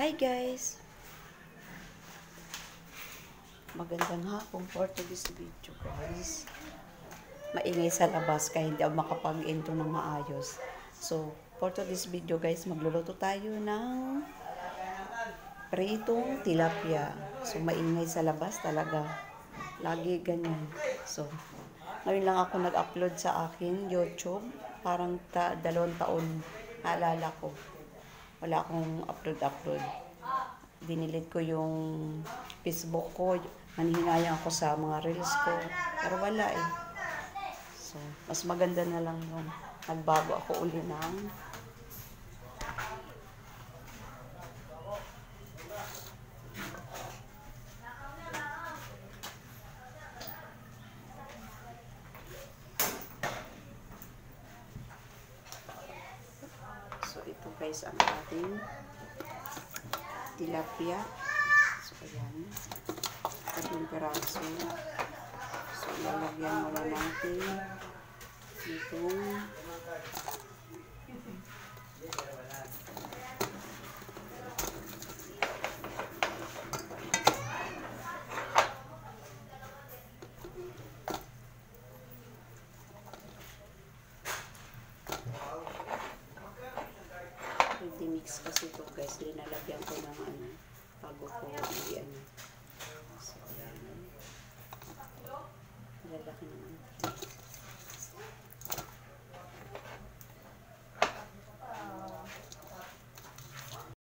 Hi guys! Magandang hapon for today's video guys. Maingay sa labas kaya hindi ako makapag-intro ng maayos. So, for today's video guys, magluluto tayo ng pritong tilapia. So, maingay sa labas talaga. Lagi ganyan. So, ngayon lang ako nag-upload sa akin YouTube. Parang 2 taon. Naalala ko. Wala akong upload. Dinilit ko yung Facebook ko. Manihinayang ako sa mga reels ko. Pero wala eh. So, mas maganda na lang yun. Nagbago ako uli ng So, ito guys ang ating tilapia. So, ayan. 3 piraso. So, lalagyan muna natin itong ready mix kasi ito guys. Linalagyan ko ng bago ko i-ano.